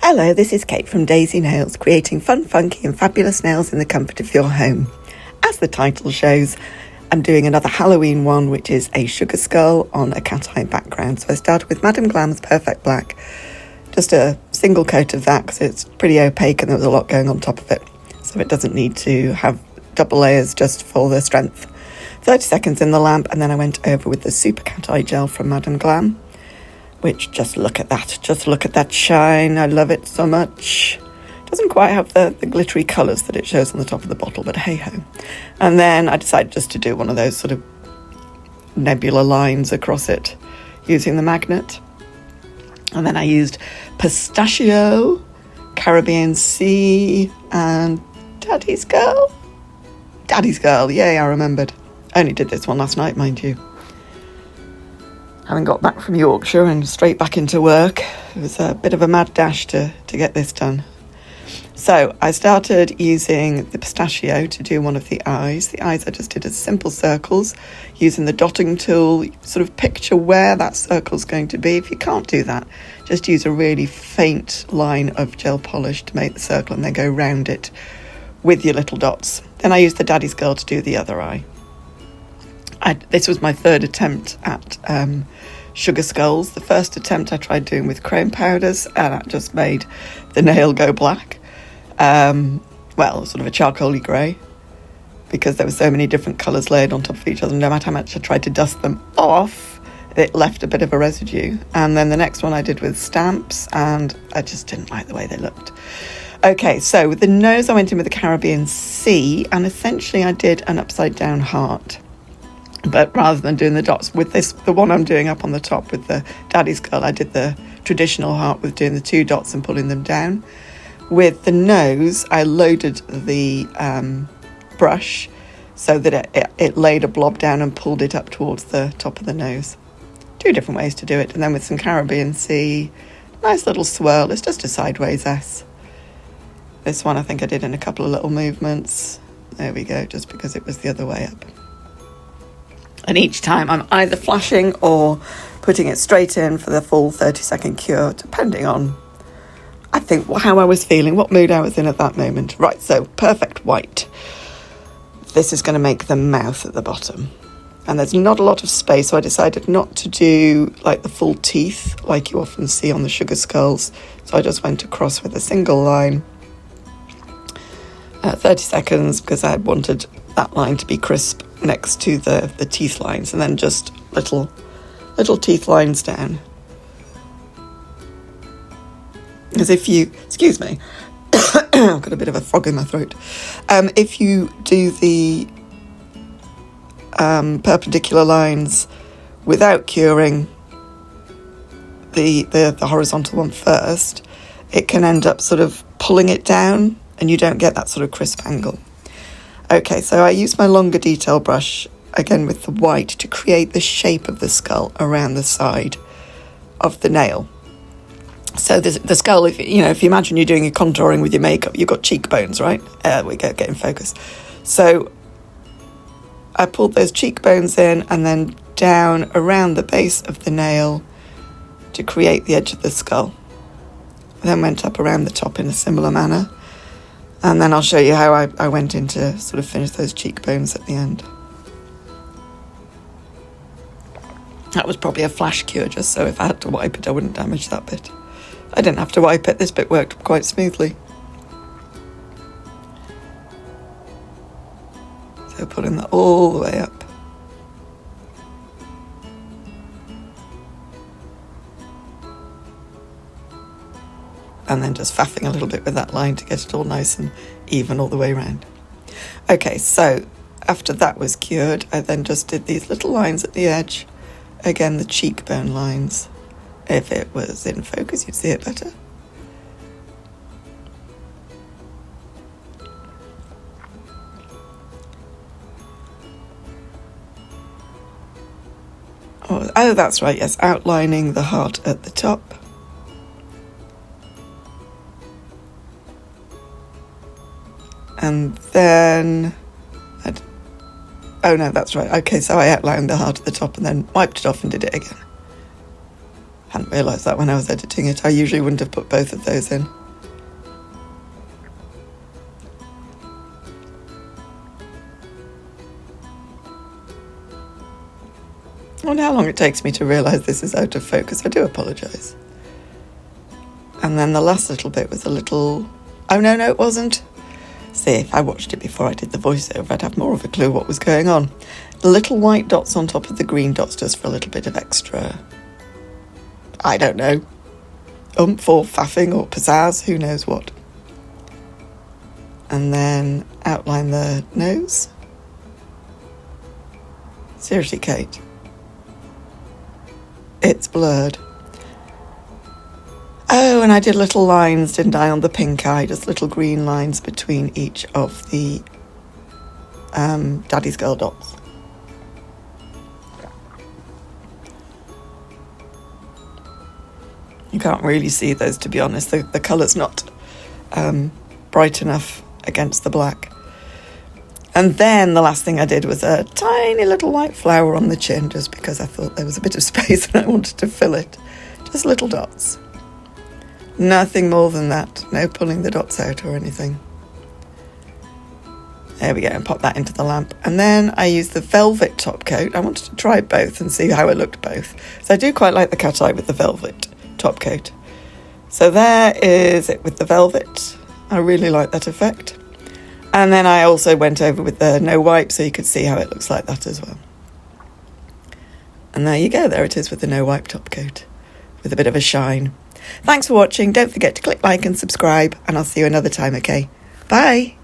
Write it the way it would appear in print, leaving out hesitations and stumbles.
Hello, this is Kate from Daisy Nails, creating fun, funky and fabulous nails in the comfort of your home. As the title shows, I'm doing another Halloween one, which is a sugar skull on a cat eye background. So I started with Madame Glam's Perfect Black, just a single coat of that because it's pretty opaque and there was a lot going on top of it. So it doesn't need to have double layers just for the strength. 30 seconds in the lamp, and then I went over with the Super Cat Eye Gel from Madame Glam, which, just look at that shine. I love it so much. Doesn't quite have the glittery colours that it shows on the top of the bottle, but hey ho. And then I decided just to do one of those sort of nebula lines across it using the magnet. And then I used Pistachio, Caribbean Sea, and Daddy's Girl, yay, I remembered. I only did this one last night, mind you. Having got back from Yorkshire and straight back into work, it was a bit of a mad dash to get this done. So I started using the Pistachio to do one of the eyes. The eyes I just did as simple circles using the dotting tool. Sort of picture where that circle's going to be. If you can't do that, just use a really faint line of gel polish to make the circle and then go round it with your little dots. Then I used the Daddy's Girl to do the other eye. This was my third attempt at sugar skulls. The first attempt I tried doing with chrome powders, and that just made the nail go black. Sort of a charcoaly grey, because there were so many different colours laid on top of each other. No matter how much I tried to dust them off, it left a bit of a residue. And then the next one I did with stamps, and I just didn't like the way they looked. Okay, so with the nose I went in with the Caribbean Sea, and essentially I did an upside down heart. But rather than doing the dots with this, the one I'm doing up on the top with the Daddy's Girl, I did the traditional heart with doing the two dots and pulling them down. With the nose, I loaded the brush so that it laid a blob down and pulled it up towards the top of the nose. Two different ways to do it. And then with some Caribbean Sea, nice little swirl. It's just a sideways S. This one I think I did in a couple of little movements. There we go, just because it was the other way up. And each time I'm either flashing or putting it straight in for the full 30-second cure, depending on, I think, how I was feeling, what mood I was in at that moment. Right, so perfect white. This is going to make the mouth at the bottom. And there's not a lot of space, so I decided not to do like the full teeth like you often see on the sugar skulls. So I just went across with a single line. 30 seconds, because I wanted that line to be crisp next to the teeth lines, and then just little teeth lines down. As if you, excuse me, I've got a bit of a frog in my throat. If you do the perpendicular lines without curing the horizontal one first, it can end up sort of pulling it down and you don't get that sort of crisp angle. Okay, so I used my longer detail brush, again with the white, to create the shape of the skull around the side of the nail. So the skull, if you imagine you're doing your contouring with your makeup, you've got cheekbones, right? There we go, get in focus. So I pulled those cheekbones in and then down around the base of the nail to create the edge of the skull. Then went up around the top in a similar manner. And then I'll show you how I went in to sort of finish those cheekbones at the end. That was probably a flash cure, just so if I had to wipe it, I wouldn't damage that bit. I didn't have to wipe it. This bit worked quite smoothly. So pulling that all the way up. And then just faffing a little bit with that line to get it all nice and even all the way around. Okay, so after that was cured, I then just did these little lines at the edge. Again, the cheekbone lines. If it was in focus, you'd see it better. Oh, that's right, yes, outlining the heart at the top. And then, oh no, that's right. Okay, so I outlined the heart at the top and then wiped it off and did it again. Hadn't realised that when I was editing it. I usually wouldn't have put both of those in. I wonder how long it takes me to realise this is out of focus. I do apologise. And then the last little bit was a little... Oh, no, it wasn't. See, if I watched it before I did the voiceover, I'd have more of a clue what was going on. The little white dots on top of the green dots just for a little bit of extra... I don't know. Oomph or faffing or pizzazz, who knows what. And then outline the nose. Seriously, Kate. It's blurred. Oh, and I did little lines, didn't I, on the pink eye? Just little green lines between each of the Daddy's Girl dots. You can't really see those, to be honest. The colour's not bright enough against the black. And then the last thing I did was a tiny little white flower on the chin, just because I thought there was a bit of space and I wanted to fill it. Just little dots. Nothing more than that. No pulling the dots out or anything. There we go, and pop that into the lamp. And then I used the velvet top coat. I wanted to try both and see how it looked both. So I do quite like the cat eye with the velvet top coat. So there is it with the velvet. I really like that effect. And then I also went over with the no wipe so you could see how it looks like that as well. And there you go, there it is with the no wipe top coat with a bit of a shine. Thanks for watching. Don't forget to click like and subscribe, and I'll see you another time, okay? Bye.